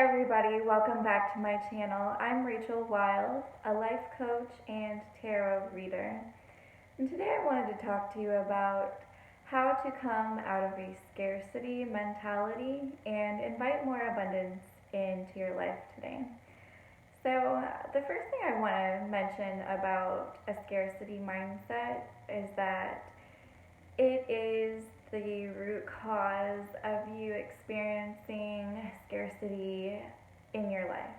everybody, welcome back to my channel. I'm Rachel Wild, a life coach and tarot reader. And today I wanted to talk to you about how to come out of a scarcity mentality and invite more abundance into your life today. So the first thing I want to mention about a scarcity mindset is that it is the root cause of you experiencing scarcity in your life.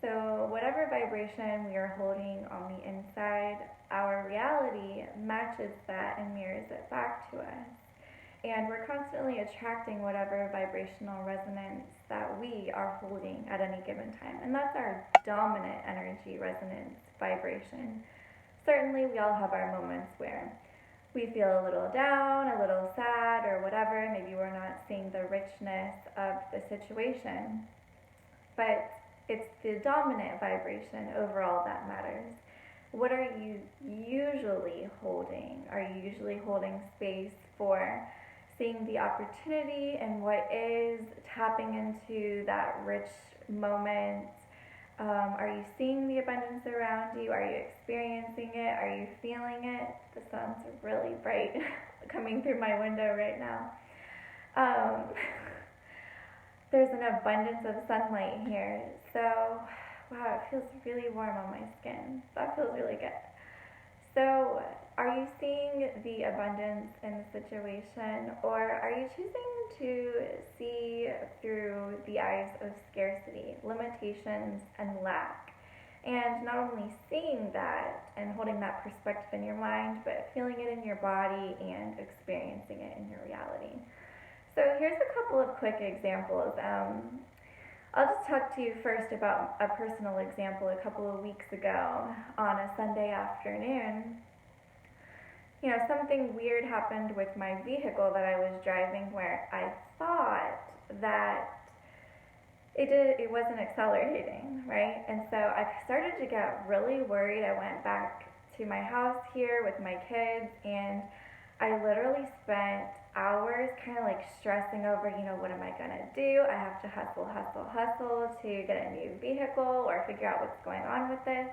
So whatever vibration we are holding on the inside, our reality matches that and mirrors it back to us. And we're constantly attracting whatever vibrational resonance that we are holding at any given time. And that's our dominant energy resonance vibration. Certainly we all have our moments where we feel a little down, a little sad, or whatever. Maybe we're not seeing the richness of the situation. But it's the dominant vibration overall that matters. What are you usually holding? Are you usually holding space for seeing the opportunity and what is, tapping into that rich moment? Are you seeing the abundance around you? Are you experiencing it? Are you feeling it? The sun's really bright coming through my window right now. There's an abundance of sunlight here. So, wow, it feels really warm on my skin. That feels really good. So, are you seeing the abundance in the situation, or are you choosing to see through the eyes of scarcity, limitations, and lack? And not only seeing that and holding that perspective in your mind, but feeling it in your body and experiencing it in your reality. So here's a couple of quick examples. I'll just talk to you first about a personal example. A couple of weeks ago on a Sunday afternoon, something weird happened with my vehicle that I was driving where I thought that it wasn't accelerating, right? And so I started to get really worried. I went back to my house here with my kids, and I literally spent hours kind of like stressing over, what am I going to do? I have to hustle to get a new vehicle or figure out what's going on with this.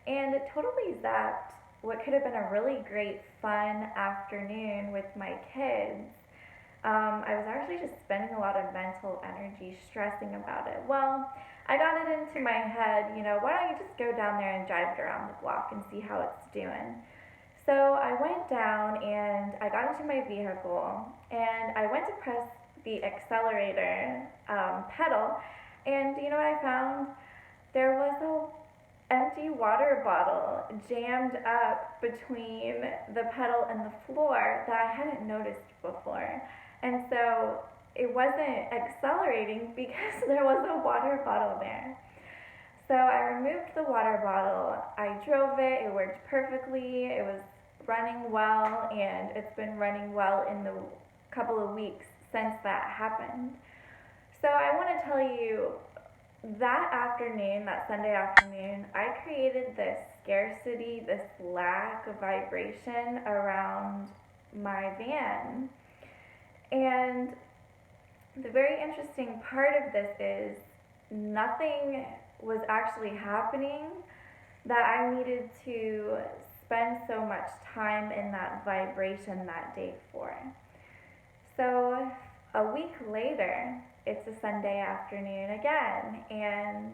And it totally zapped what could have been a really great, fun afternoon with my kids. I was actually just spending a lot of mental energy stressing about it. Well, I got it into my head, why don't you just go down there and drive it around the block and see how it's doing? So I went down and I got into my vehicle and I went to press the accelerator pedal, and you know what I found? There was a empty water bottle jammed up between the pedal and the floor that I hadn't noticed before. And so it wasn't accelerating because there was a water bottle there. So I removed the water bottle, I drove it worked perfectly, it was running well, and it's been running well in the couple of weeks since that happened. So I want to tell you, that afternoon, that Sunday afternoon, I created this scarcity, this lack of vibration around my van. And the very interesting part of this is nothing was actually happening that I needed to spend so much time in that vibration that day for. So a week later, it's a Sunday afternoon again, and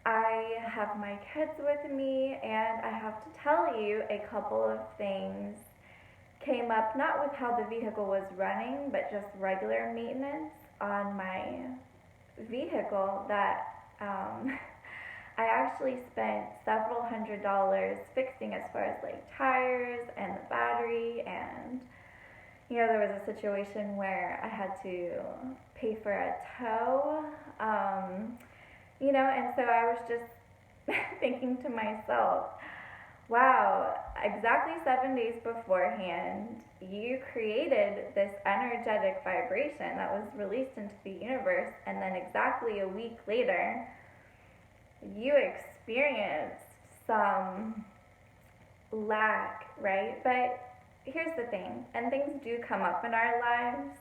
I have my kids with me, and I have to tell you, a couple of things came up, not with how the vehicle was running, but just regular maintenance on my vehicle that I actually spent several $100s fixing, as far as like tires and the battery, and there was a situation where I had to pay for a tow, and so I was just thinking to myself, wow, exactly 7 days beforehand, you created this energetic vibration that was released into the universe, and then exactly a week later, you experienced some lack, right? But here's the thing, and things do come up in our lives,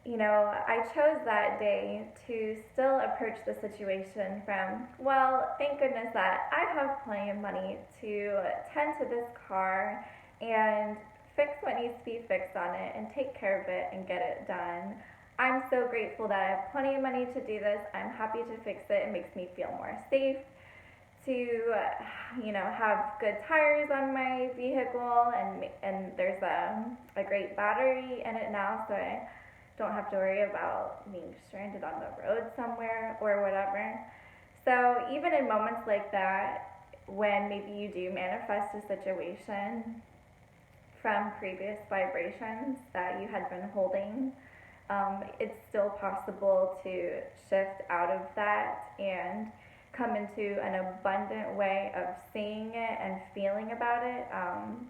I chose that day to still approach the situation from, well, thank goodness that I have plenty of money to tend to this car and fix what needs to be fixed on it and take care of it and get it done. I'm so grateful that I have plenty of money to do this. I'm happy to fix it. It makes me feel more safe to, have good tires on my vehicle, and there's a great battery in it now, so I don't have to worry about being stranded on the road somewhere or whatever. So even in moments like that, when maybe you do manifest a situation from previous vibrations that you had been holding, it's still possible to shift out of that and come into an abundant way of seeing it and feeling about it.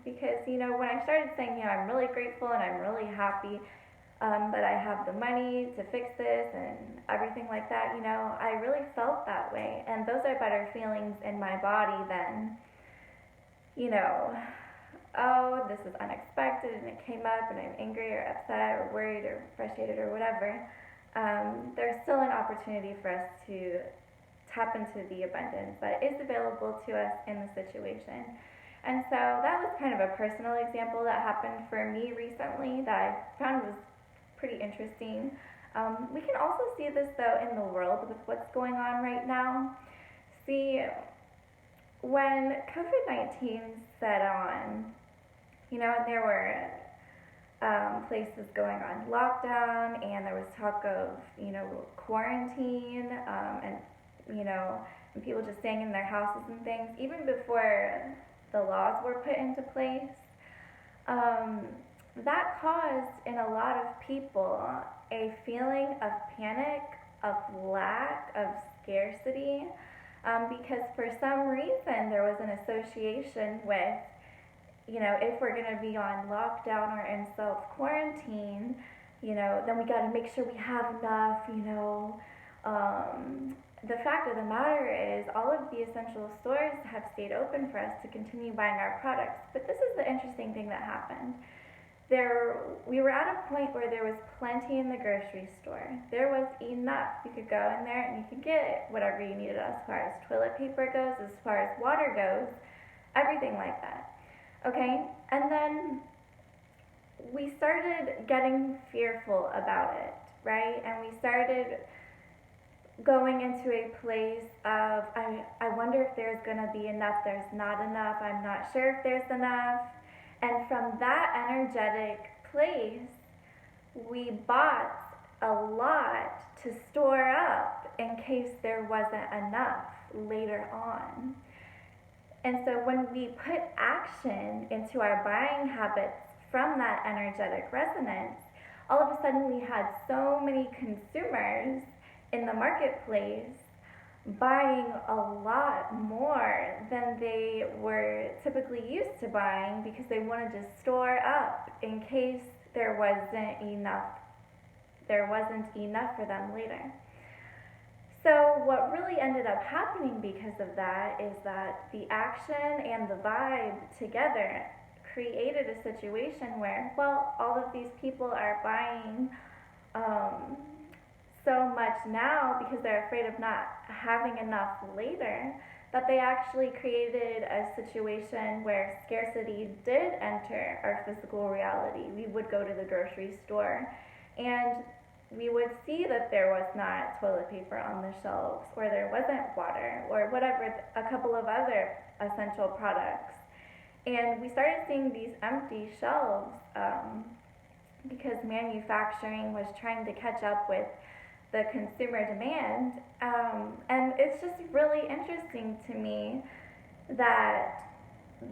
Because, when I started saying, I'm really grateful and I'm really happy that I have the money to fix this and everything like that, I really felt that way. And those are better feelings in my body than, oh, this is unexpected and it came up and I'm angry or upset or worried or frustrated or whatever. There's still an opportunity for us to tap into the abundance that is available to us in the situation. And so that was kind of a personal example that happened for me recently that I found was pretty interesting. We can also see this though in the world with what's going on right now. See, when COVID-19 set on, there were places going on lockdown, and there was talk of, quarantine, and people just staying in their houses and things, even before the laws were put into place. That caused in a lot of people a feeling of panic, of lack, of scarcity, because for some reason there was an association with, if we're going to be on lockdown or in self-quarantine, then we got to make sure we have enough, The fact of the matter is all of the essential stores have stayed open for us to continue buying our products. But this is the interesting thing that happened. We were at a point where there was plenty in the grocery store. There was enough. You could go in there and you could get whatever you needed as far as toilet paper goes, as far as water goes, everything like that. Okay? And then we started getting fearful about it, right? And we started going into a place of, I wonder if there's going to be enough, there's not enough, I'm not sure if there's enough. And from that energetic place, we bought a lot to store up in case there wasn't enough later on. And so when we put action into our buying habits from that energetic resonance, all of a sudden we had so many consumers in the marketplace buying a lot more than they were typically used to buying because they wanted to store up in case there wasn't enough for them later. So what really ended up happening because of that is that the action and the vibe together created a situation where, all of these people are buying so much now because they're afraid of not having enough later, that they actually created a situation where scarcity did enter our physical reality. We would go to the grocery store and we would see that there was not toilet paper on the shelves, or there wasn't water, or whatever, a couple of other essential products. And we started seeing these empty shelves because manufacturing was trying to catch up with the consumer demand. And it's just really interesting to me that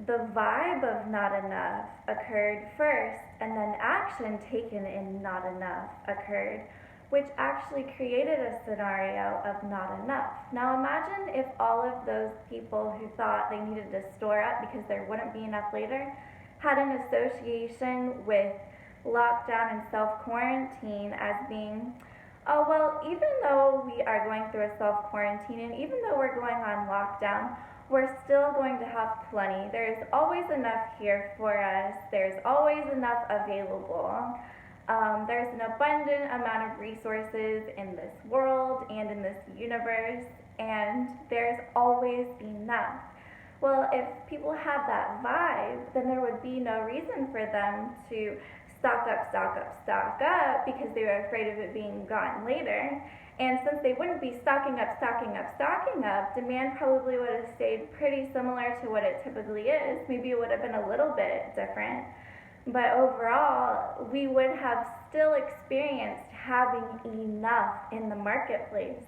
the vibe of not enough occurred first, and then action taken in not enough occurred, which actually created a scenario of not enough. Now imagine if all of those people who thought they needed to store up because there wouldn't be enough later had an association with lockdown and self-quarantine as being, even though we are going through a self-quarantine and even though we're going on lockdown, we're still going to have plenty. There's always enough here for us. There's always enough available. There's an abundant amount of resources in this world and in this universe, and there's always enough. Well, if people had that vibe, then there would be no reason for them to stock up, stock up, stock up because they were afraid of it being gone later. And since they wouldn't be stocking up, stocking up, stocking up, demand probably would have stayed pretty similar to what it typically is. Maybe it would have been a little bit different. But overall, we would have still experienced having enough in the marketplace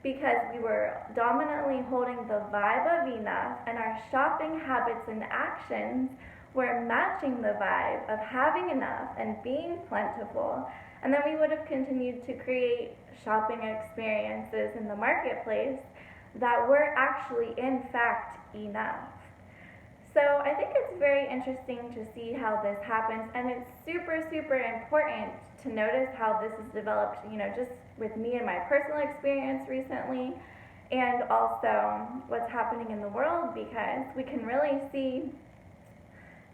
because we were dominantly holding the vibe of enough, and our shopping habits and actions were matching the vibe of having enough and being plentiful. And then we would have continued to create shopping experiences in the marketplace that were actually, in fact, enough. So I think it's very interesting to see how this happens, and it's super, super important to notice how this is developed, just with me and my personal experience recently, and also what's happening in the world, because we can really see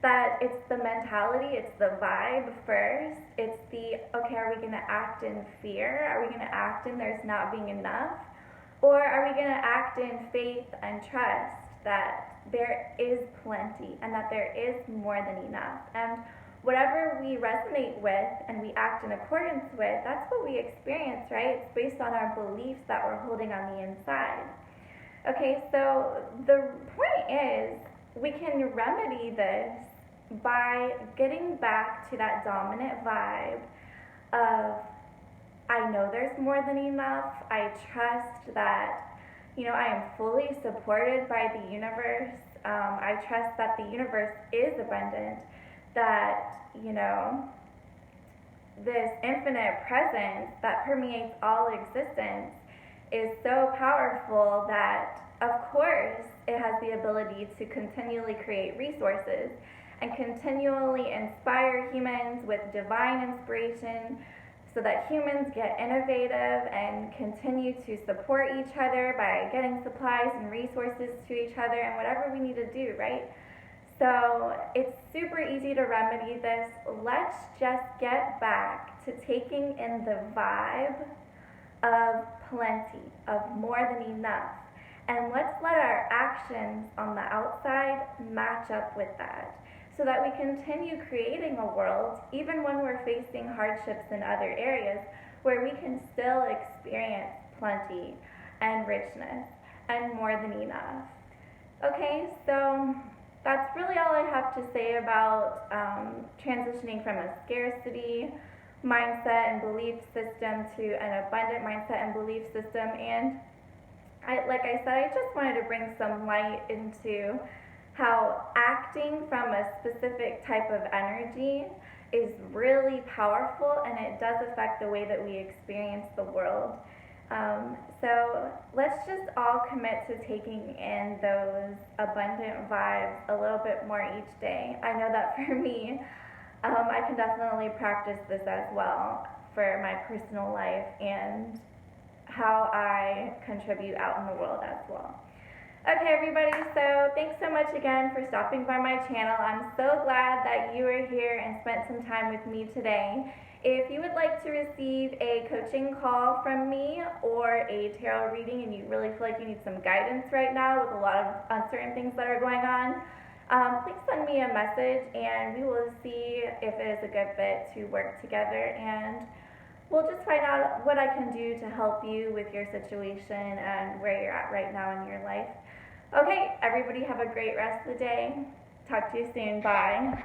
that it's the mentality, it's the vibe first, it's the, okay, are we going to act in fear? Are we going to act in there's not being enough? Or are we going to act in faith and trust that there is plenty and that there is more than enough? And whatever we resonate with and we act in accordance with, that's what we experience, right? It's based on our beliefs that we're holding on the inside. Okay, so the point is, we can remedy this by getting back to that dominant vibe of, I know there's more than enough. I trust that, I am fully supported by the universe. I trust that the universe is abundant, that, this infinite presence that permeates all existence is so powerful that, of course, it has the ability to continually create resources and continually inspire humans with divine inspiration so that humans get innovative and continue to support each other by getting supplies and resources to each other and whatever we need to do, right? So it's super easy to remedy this. Let's just get back to taking in the vibe of plenty, of more than enough. And let's let our actions on the outside match up with that so that we continue creating a world, even when we're facing hardships in other areas, where we can still experience plenty and richness and more than enough. Okay, so that's really all I have to say about transitioning from a scarcity mindset and belief system to an abundant mindset and belief system. And like I said, I just wanted to bring some light into how acting from a specific type of energy is really powerful, and it does affect the way that we experience the world. So let's just all commit to taking in those abundant vibes a little bit more each day. I know that for me, I can definitely practice this as well for my personal life and how I contribute out in the world as well. Okay, everybody, so thanks so much again for stopping by my channel. I'm so glad that you are here and spent some time with me today. If you would like to receive a coaching call from me or a tarot reading and you really feel like you need some guidance right now with a lot of uncertain things that are going on, please send me a message and we will see if it is a good fit to work together, and we'll just find out what I can do to help you with your situation and where you're at right now in your life. Okay, everybody have a great rest of the day. Talk to you soon. Bye.